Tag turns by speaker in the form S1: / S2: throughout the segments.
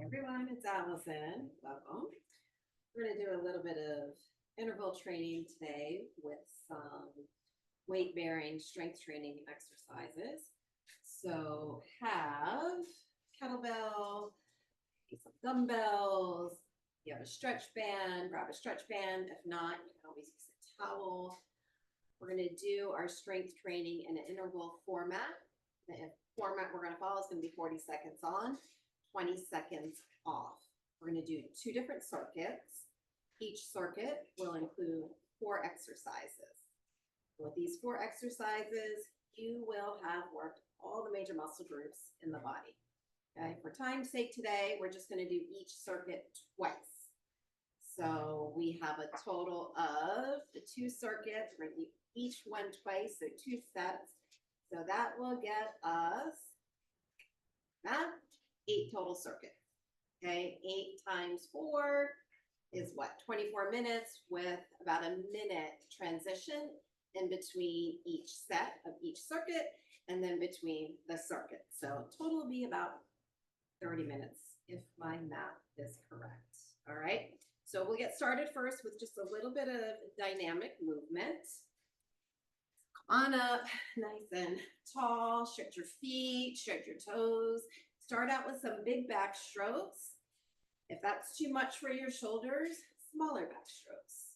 S1: Everyone, it's Allison. Welcome. We're going to do a little bit of interval training today with some weight bearing strength training exercises. So have kettlebell, some dumbbells. You have a stretch band, grab a stretch band. If not, you can always use a towel. We're going to do our strength training in an interval format. The format we're going to follow is going to be 40 seconds on, 20 seconds off. We're going to do 2 different circuits. Each circuit will include 4 exercises. With these 4 exercises, you will have worked all the major muscle groups in the body. Okay, for time's sake today, we're just going to do each circuit twice. So we have a total of the 2 circuits. We're going to do each one twice, so 2 sets. So that will get us 8 total circuits. Okay, 8 times 4 is what? 24 minutes with about a minute transition in between each set of each circuit and then between the circuits. So total will be about 30 minutes if my math is correct. All right, so we'll get started first with just a little bit of dynamic movement. On up, nice and tall, stretch your feet, stretch your toes. Start out with some big back strokes. If that's too much for your shoulders, smaller back strokes,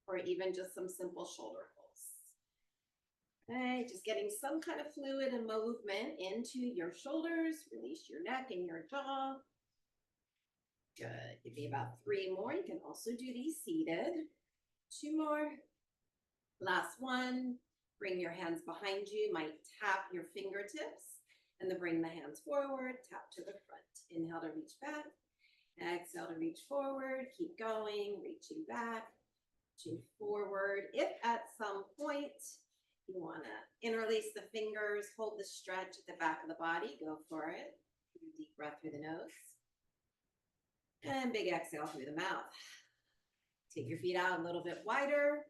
S1: or even just some simple shoulder pulls. Okay, just getting some kind of fluid and movement into your shoulders. Release your neck and your jaw. Good. Give me about 3 more. You can also do these seated. 2 more. Last one. Bring your hands behind you. You might tap your fingertips and then bring the hands forward, tap to the front. Inhale to reach back. Exhale to reach forward. Keep going, reaching back, reaching forward. If at some point you want to interlace the fingers, hold the stretch at the back of the body, go for it. Deep breath through the nose. And big exhale through the mouth. Take your feet out a little bit wider.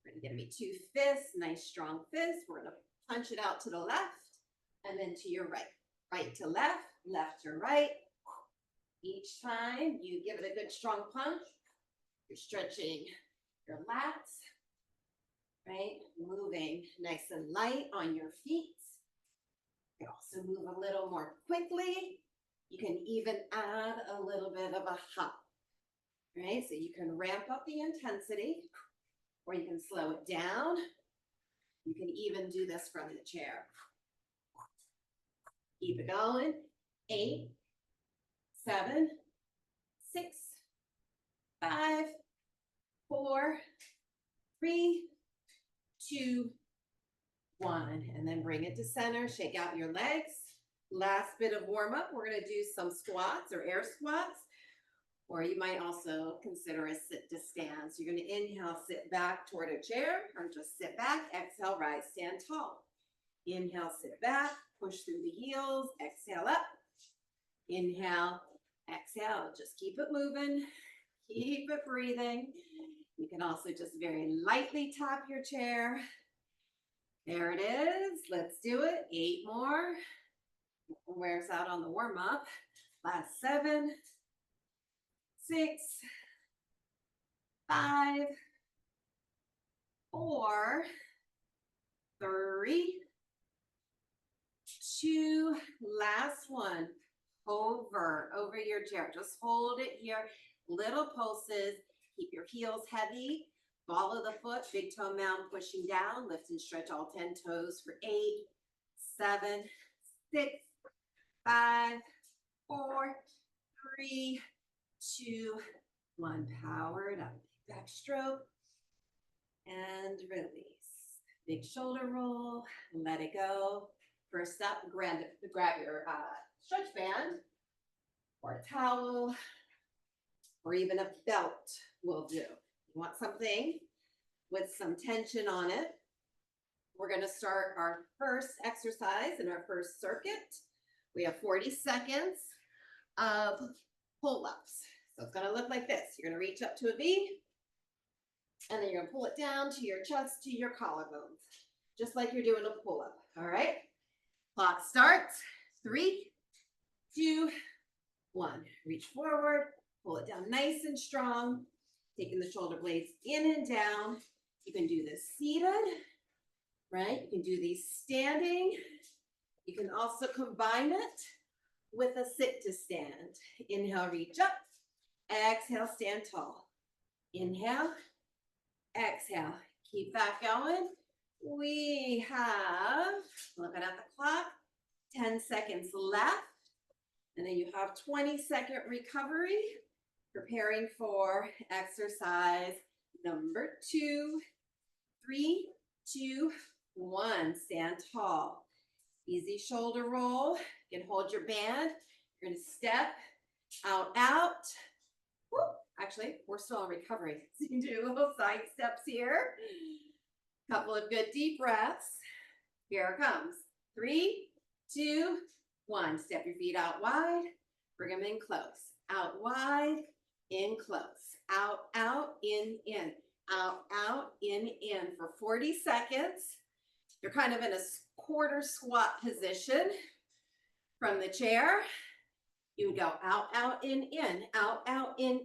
S1: We're going to be 2 fists, nice strong fists. We're going to punch it out to the left and then to your right. Right to left, left to right. Each time you give it a good strong punch, you're stretching your lats, right? Moving nice and light on your feet. You can also move a little more quickly. You can even add a little bit of a hop, right? So you can ramp up the intensity, or you can slow it down. You can even do this from the chair. Keep it going. 8, 7, 6, 5, 4, 3, 2, 1. And then bring it to center. Shake out your legs. Last bit of warm up. We're going to do some squats or air squats. Or you might also consider a sit to stand. So you're going to inhale, sit back toward a chair, or just sit back. Exhale, rise, stand tall. Inhale, sit back, push through the heels. Exhale up. Inhale, exhale. Just keep it moving. Keep it breathing. You can also just very lightly tap your chair. There it is. Let's do it. 8 more. Wear us out on the warm up. Last 7, 6, 5, 4, 3, 2, last one. Over your chair. Just hold it here. Little pulses. Keep your heels heavy. Ball of the foot, big toe mound pushing down. Lift and stretch all 10 toes for 8, 7, 6, 5, 4, 3, 2, 1. Powered up. Back stroke and release. Big shoulder roll. Let it go. First up, grab your stretch band or a towel or even a belt will do. You want something with some tension on it. We're going to start our first exercise in our first circuit. We have 40 seconds of pull-ups. So it's going to look like this. You're going to reach up to a V, and then you're going to pull it down to your chest, to your collarbones, just like you're doing a pull-up. All right? Clock starts. 3, 2, 1. Reach forward, pull it down nice and strong, taking the shoulder blades in and down. You can do this seated, right? You can do these standing. You can also combine it with a sit to stand. Inhale, reach up. Exhale, stand tall. Inhale, exhale. Keep that going. We have, looking at the clock, 10 seconds left. And then you have 20-second recovery, preparing for exercise number 2. 3, 2, 1. Stand tall. Easy shoulder roll. You can hold your band. You're going to step out, out. Woo. Actually, we're still in recovery. So you can do little side steps here. Couple of good deep breaths. Here it comes. 3, 2, 1. Step your feet out wide. Bring them in close. Out wide, in close. Out, out, in, in. Out, out, in for 40 seconds. You're kind of in a quarter squat position from the chair. You would go out, out, in, out, out, in.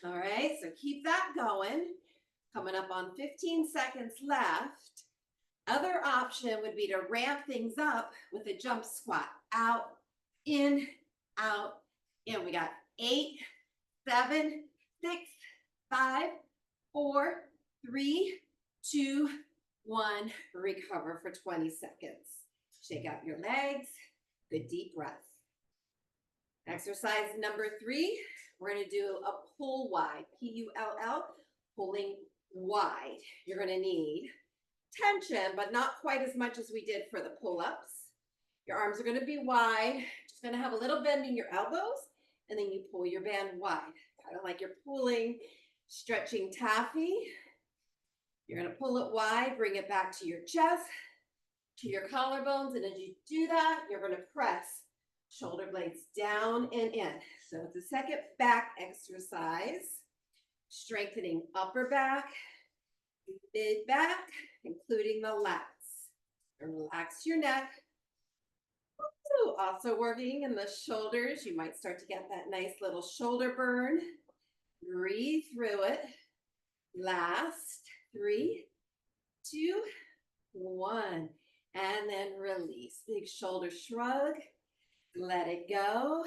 S1: All right, so keep that going. Coming up on 15 seconds left. Other option would be to ramp things up with a jump squat. Out, in, out, in. We got 8, 7, 6, 5, 4, 3, 2, 1. Recover for 20 seconds. Shake out your legs. Good deep breath. Exercise number 3, we're going to do a pull wide, P-U-L-L, pulling wide. You're going to need tension, but not quite as much as we did for the pull-ups. Your arms are going to be wide. Just going to have a little bend in your elbows, and then you pull your band wide, kind of like you're pulling, stretching taffy. You're going to pull it wide, bring it back to your chest, to your collarbones, and as you do that, you're going to press shoulder blades down and in. So it's a second back exercise, strengthening upper back, mid back, including the lats. And relax your neck. Ooh, also working in the shoulders. You might start to get that nice little shoulder burn. Breathe through it. Last 3, 2, 1. And then release. Big shoulder shrug. Let it go.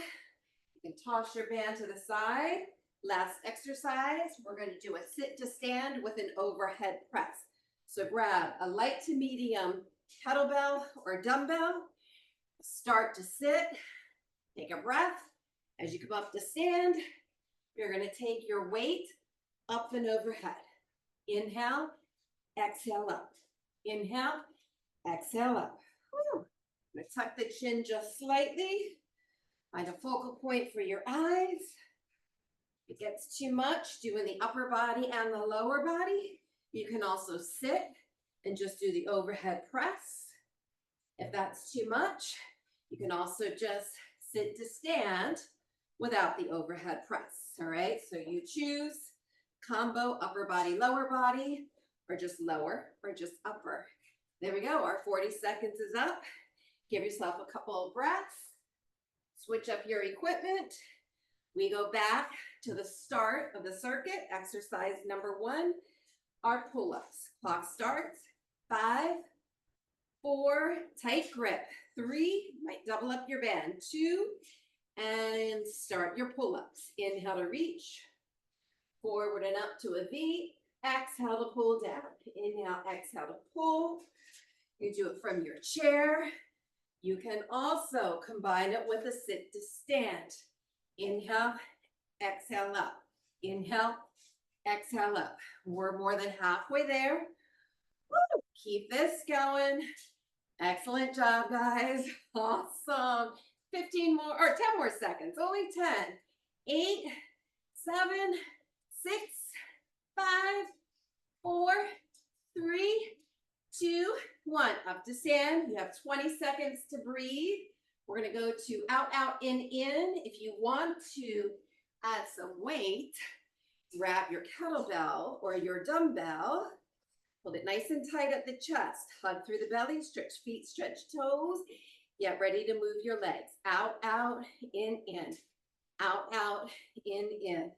S1: You can toss your band to the side. Last exercise, we're going to do a sit to stand with an overhead press. So grab a light to medium kettlebell or dumbbell. Start to sit. Take a breath. As you come up to stand, you're going to take your weight up and overhead. Inhale, exhale up. Inhale, exhale up. Whew. I'm going to tuck the chin just slightly. Find a focal point for your eyes. If it gets too much, doing the upper body and the lower body, you can also sit and just do the overhead press. If that's too much, you can also just sit to stand without the overhead press. All right, so you choose combo upper body, lower body, or just lower or just upper. There we go. Our 40 seconds is up. Give yourself a couple of breaths. Switch up your equipment. We go back to the start of the circuit. Exercise number 1, our pull-ups. Clock starts. 5, 4, tight grip. 3, might double up your band. 2, and start your pull-ups. Inhale to reach. Forward and up to a V. Exhale to pull down. Inhale, exhale to pull. You do it from your chair. You can also combine it with a sit to stand. Inhale, exhale up. Inhale, exhale up. We're more than halfway there. Woo! Keep this going. Excellent job, guys. Awesome. 15 more, or 10 more seconds. Only 10. 8, 7, 6, 5, 4, 3, 2, 1. Up to stand. You have 20 seconds to breathe. We're going to go to out, out, in. If you want to add some weight, grab your kettlebell or your dumbbell. Hold it nice and tight at the chest. Hug through the belly. Stretch feet, stretch toes. Get ready to move your legs. Out, out, in. out, in.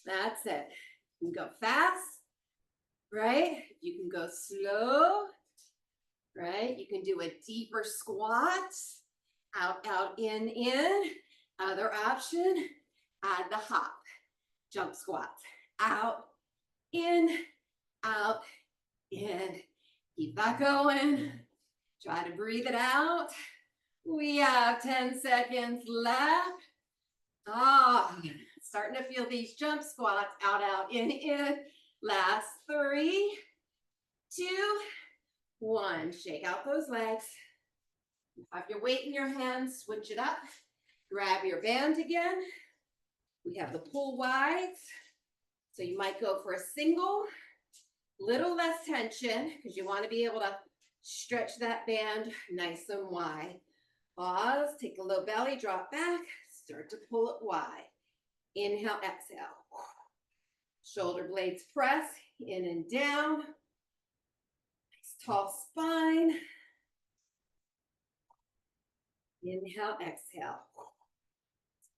S1: That's it. You can go fast, right? You can go slow, right? You can do a deeper squat, out, in. Other option, add the hop, jump squats, out, in, keep that going. Try to breathe it out. We have 10 seconds left. Starting to feel these jump squats, out, in. Last 3, 2, 1. Shake out those legs. Have your weight in your hands, switch it up. Grab your band again. We have the pull wides. So you might go for a single, little less tension because you want to be able to stretch that band nice and wide. Pause, take a low belly, drop back, start to pull it wide. Inhale, exhale. Shoulder blades press, in and down. Nice tall spine. Inhale, exhale.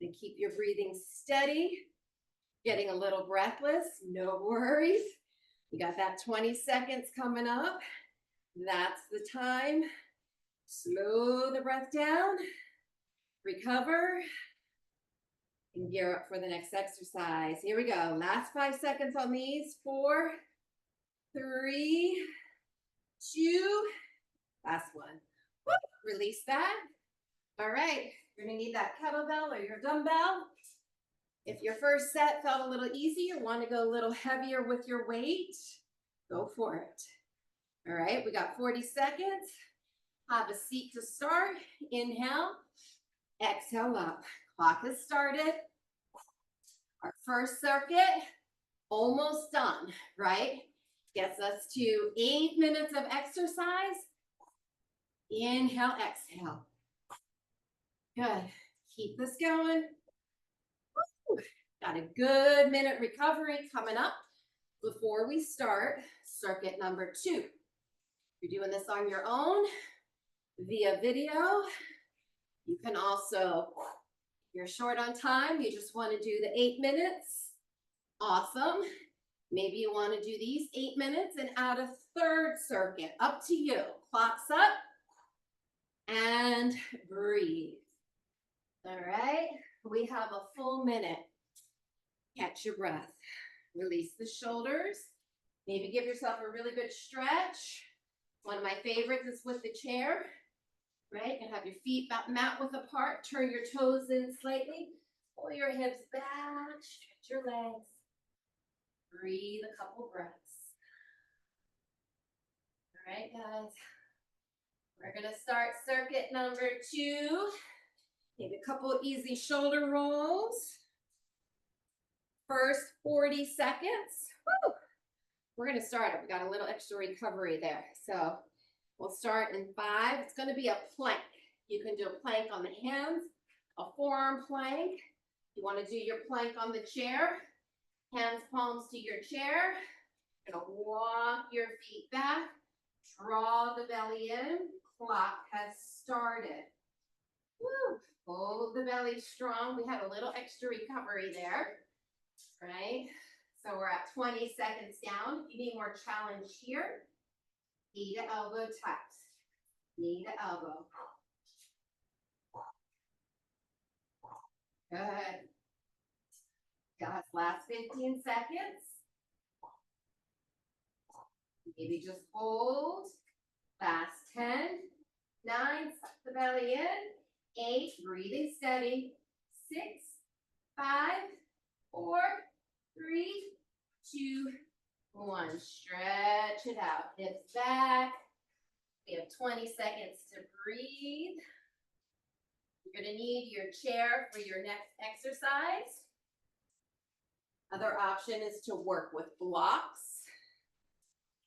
S1: And keep your breathing steady. Getting a little breathless, no worries. You got that 20 seconds coming up. That's the time. Slow the breath down. Recover. And gear up for the next exercise. Here we go. Last 5 seconds on these. 4, 3, 2. Last one. Woo. Release that. All right. You're going to need that kettlebell or your dumbbell. If your first set felt a little easy or want to go a little heavier with your weight, go for it. All right, we got 40 seconds. Have a seat to start. Inhale, exhale up. Clock has started. Our first circuit, almost done, right? Gets us to 8 minutes of exercise. Inhale, exhale. Good. Keep this going. Got a good minute recovery coming up before we start circuit number 2. You're doing this on your own via video. You can also, if you're short on time, you just want to do the 8 minutes. Awesome. Maybe you want to do these 8 minutes and add a third circuit. Up to you. Clock's up. And breathe. All right. We have a full minute. Catch your breath. Release the shoulders. Maybe give yourself a really good stretch. One of my favorites is with the chair, right? You can have your feet about mat width apart. Turn your toes in slightly. Pull your hips back. Stretch your legs. Breathe a couple breaths. All right, guys. We're going to start circuit number 2. Maybe a couple easy shoulder rolls. First 40 seconds. Woo! We're going to start it. We got a little extra recovery there. So we'll start in 5. It's going to be a plank. You can do a plank on the hands, a forearm plank. You want to do your plank on the chair. Hands palms to your chair. You're going to walk your feet back. Draw the belly in. Clock has started. Woo! Hold the belly strong. We had a little extra recovery there. Right? So we're at 20 seconds down. If you need more challenge here, knee to elbow taps. Knee to elbow. Good. Guys, last 15 seconds. Maybe just hold. Last 10, 9, suck the belly in. 8, breathing steady. 6, 5, 4, 3, 2, 1. Stretch it out. Hips back. We have 20 seconds to breathe. You're going to need your chair for your next exercise. Other option is to work with blocks.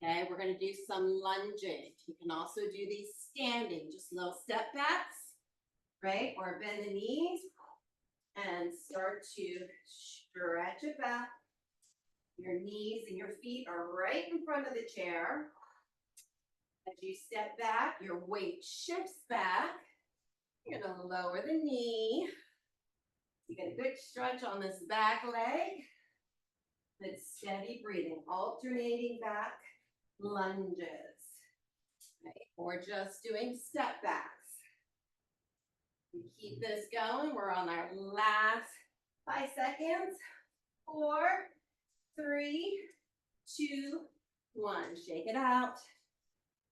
S1: Okay, we're going to do some lunging. You can also do these standing, just little step backs, right? Or bend the knees and start to stretch it back. Your knees and your feet are right in front of the chair. As you step back, your weight shifts back. You're going to lower the knee. You get a good stretch on this back leg. Good steady breathing, alternating back lunges. Okay. Or just doing step backs. We keep this going. We're on our last 5 seconds. 4, 3, 2, 1. Shake it out.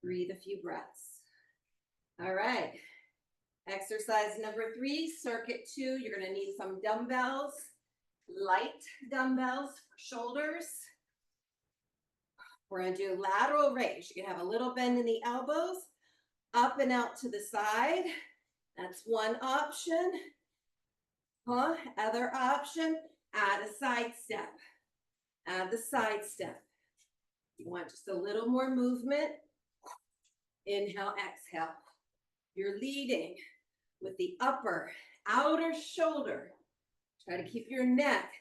S1: Breathe a few breaths. All right. Exercise number 3, circuit 2. You're going to need some dumbbells, light dumbbells for shoulders. We're going to do lateral raise. You can have a little bend in the elbows, up and out to the side. That's one option. Other option, add a side step. Add the side step. You want just a little more movement. Inhale, exhale. You're leading with the upper, outer shoulder. Try to keep your neck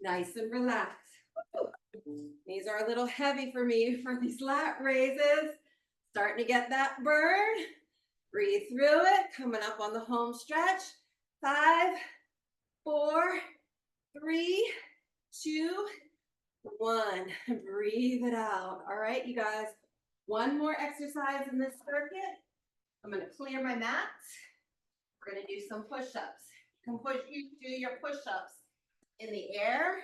S1: nice and relaxed. These are a little heavy for me for these lat raises. Starting to get that burn. Breathe through it. Coming up on the home stretch. 5, 4, 3, 2, 1. Breathe it out. All right, you guys. One more exercise in this circuit. I'm going to clear my mat. We're going to do some push-ups. You can do your push-ups in the air.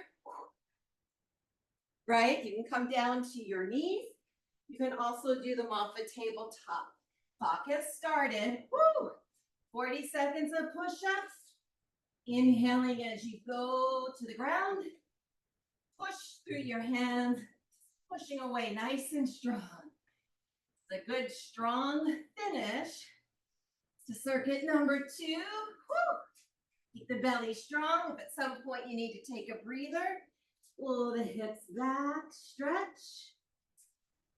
S1: Right? You can come down to your knees. You can also do them off a tabletop. Clock has started. Woo! 40 seconds of push-ups. Inhaling as you go to the ground. Push through your hands. Pushing away nice and strong. It's a good, strong finish to circuit number 2. Woo! Keep the belly strong. If at some point you need to take a breather, pull the hips back, stretch,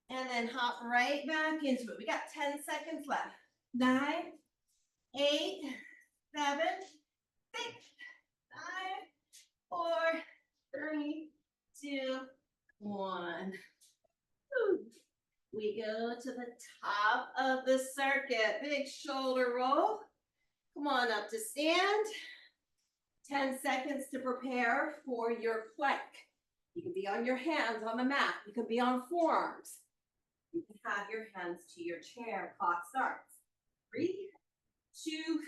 S1: and then hop right back into it. We got 10 seconds left. 9, 8, 7, 6, 5, 4, 3, 2, 1. Woo. We go to the top of the circuit. Big shoulder roll. Come on up to stand. 10 seconds to prepare for your plank. You can be on your hands on the mat. You can be on forearms. You can have your hands to your chair. Clock starts. 3, 2,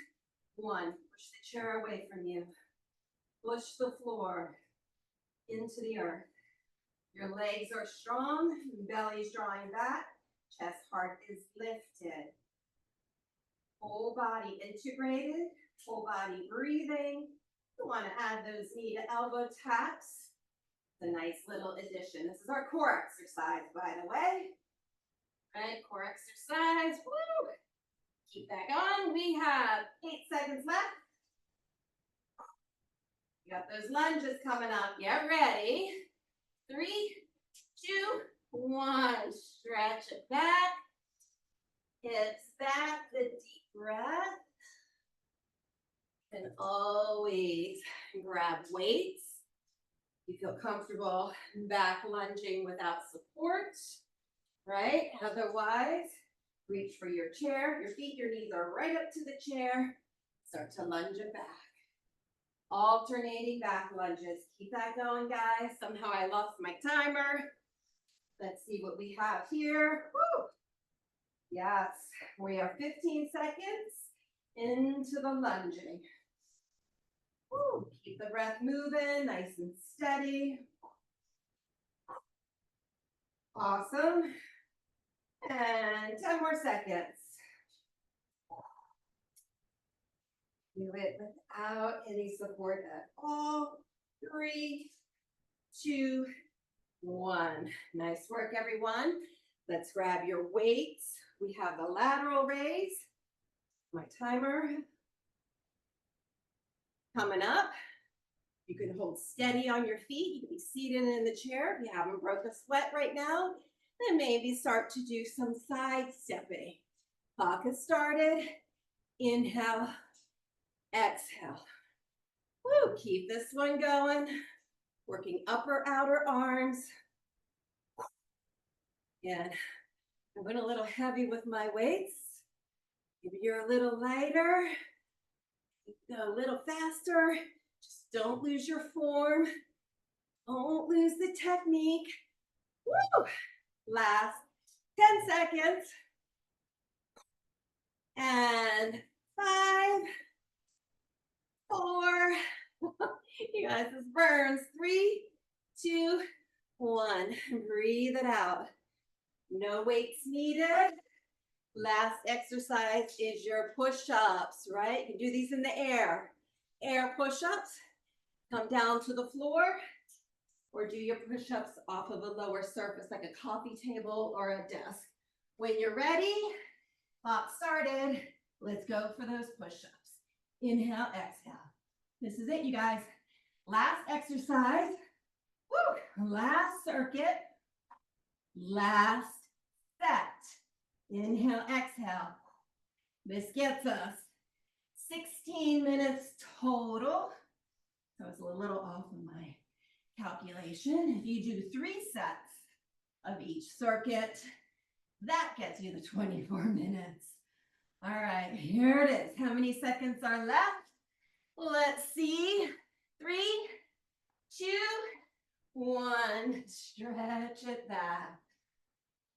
S1: 1. Push the chair away from you. Push the floor into the earth. Your legs are strong. Belly is drawing back. Chest, heart is lifted. Whole body integrated. Whole body breathing. You want to add those knee to elbow taps. It's a nice little addition. This is our core exercise, by the way. Right, core exercise. Woo! Keep that going. We have 8 seconds left. You got those lunges coming up. Get ready. 3, 2, 1. Stretch it back. Hips back. The deep breath. And always grab weights. You feel comfortable back lunging without support, right? Otherwise, reach for your chair. Your feet, your knees are right up to the chair. Start to lunge it back. Alternating back lunges. Keep that going, guys. Somehow I lost my timer. Let's see what we have here. Woo! Yes, we are 15 seconds into the lunging. Woo. Keep the breath moving, nice and steady. Awesome. And 10 more seconds. Do it without any support at all. 3, 2, 1. Nice work, everyone. Let's grab your weights. We have the lateral raise. My timer. Coming up. You can hold steady on your feet. You can be seated in the chair. If you haven't broke a sweat right now, then maybe start to do some side stepping. Clock has started. Inhale, exhale. Woo, keep this one going. Working upper, outer arms. And I went a little heavy with my weights. Maybe you're a little lighter. Go a little faster. Just don't lose your form. Don't lose the technique. Woo! Last 10 seconds. And 5, 4, you guys, this burns. 3, 2, 1. Breathe it out. No weights needed. Last exercise is your push-ups, right? You can do these in the air. Air push-ups. Come down to the floor or do your push-ups off of a lower surface like a coffee table or a desk. When you're ready, clock started. Let's go for those push-ups. Inhale, exhale. This is it, you guys. Last exercise. Woo! Last circuit. Last set. Inhale, exhale. This gets us 16 minutes total. So it's a little off of my calculation. If you do 3 sets of each circuit, that gets you the 24 minutes. All right, here it is. How many seconds are left? Let's see. 3, 2, 1. Stretch it back.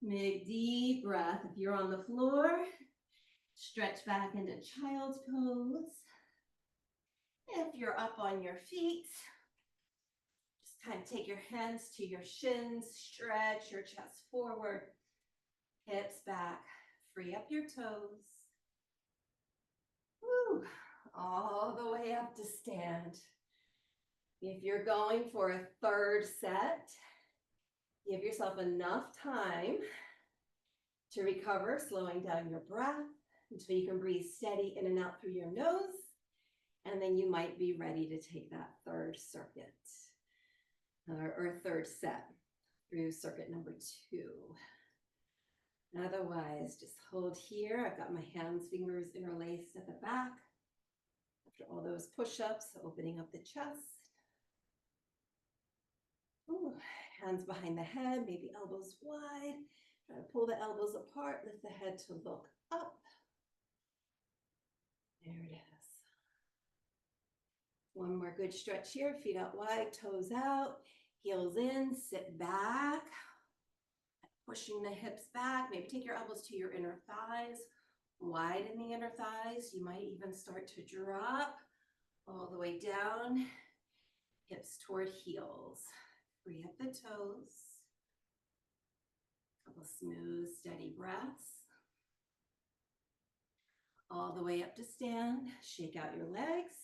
S1: Big deep breath. If you're on the floor, stretch back into child's pose. If you're up on your feet, just kind of take your hands to your shins, stretch your chest forward, hips back, free up your toes. Woo. All the way up to stand. If you're going for a 3rd set, give yourself enough time to recover, slowing down your breath until you can breathe steady in and out through your nose. And then you might be ready to take that 3rd circuit or 3rd set through circuit number 2. Otherwise, just hold here. I've got my hands, fingers interlaced at the back. After all those push-ups, opening up the chest. Ooh, hands behind the head, maybe elbows wide. Try to pull the elbows apart, lift the head to look up. There it is. One more good stretch here, feet out wide, toes out, heels in, sit back. Pushing the hips back, maybe take your elbows to your inner thighs, widen the inner thighs. You might even start to drop all the way down, hips toward heels. Free up the toes. Couple smooth, steady breaths. All the way up to stand. Shake out your legs.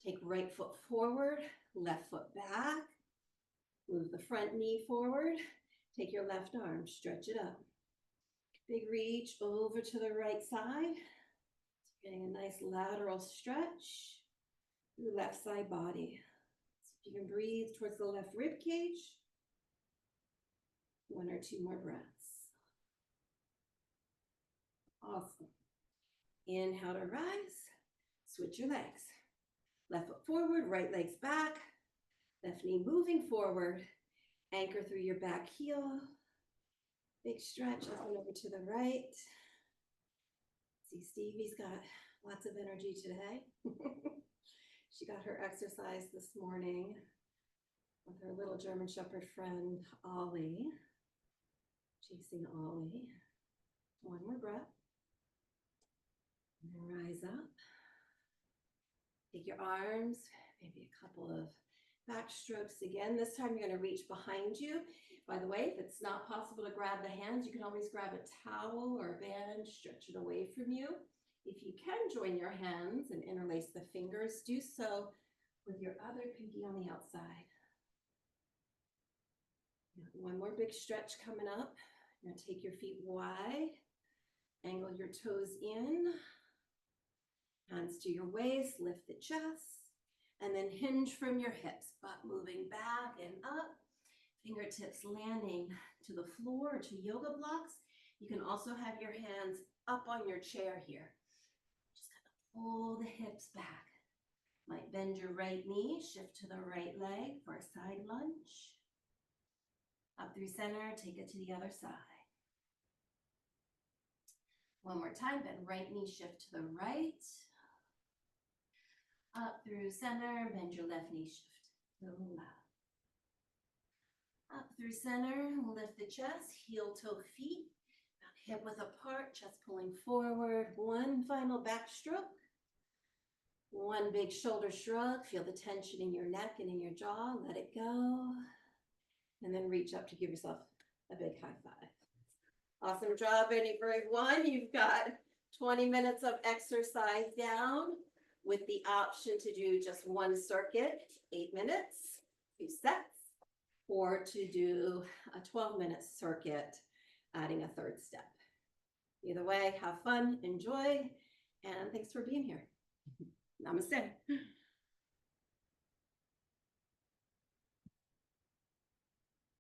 S1: Take right foot forward, left foot back. Move the front knee forward. Take your left arm, stretch it up. Big reach over to the right side. Getting a nice lateral stretch through the left side body. So you can breathe towards the left rib cage. 1 or 2 more breaths. Awesome. Inhale to rise. Switch your legs. Left foot forward, right leg's back. Left knee moving forward. Anchor through your back heel. Big stretch up and over to the right. See, Stevie's got lots of energy today. She got her exercise this morning with her little German Shepherd friend, Ollie. Chasing Ollie. 1 more breath. And then rise up. Take your arms, maybe a couple of back strokes again. This time you're going to reach behind you. By the way, if it's not possible to grab the hands, you can always grab a towel or a band, stretch it away from you. If you can join your hands and interlace the fingers, do so with your other pinky on the outside. 1 more big stretch coming up. Now take your feet wide, angle your toes in, hands to your waist, lift the chest, and then hinge from your hips, butt moving back and up, fingertips landing to the floor or to yoga blocks. You can also have your hands up on your chair here. Just kind of pull the hips back. Might bend your right knee, shift to the right leg for a side lunge. Up through center, take it to the other side. 1 more time, bend right knee, shift to the right. Up
S2: up through center, bend your left knee, shift. Low. Up through center, lift the chest, heel toe feet, hip width apart, chest pulling forward. One final back stroke. One big shoulder shrug. Feel the tension in your neck and in your jaw. Let it go. And then reach up to give yourself a big high five. Awesome job, everyone. You've got 20 minutes of exercise down with the option to do just one circuit, 8 minutes, 2 sets, or to do a 12-minute circuit, adding a third step. Either way, have fun, enjoy, and thanks for being here. Namaste.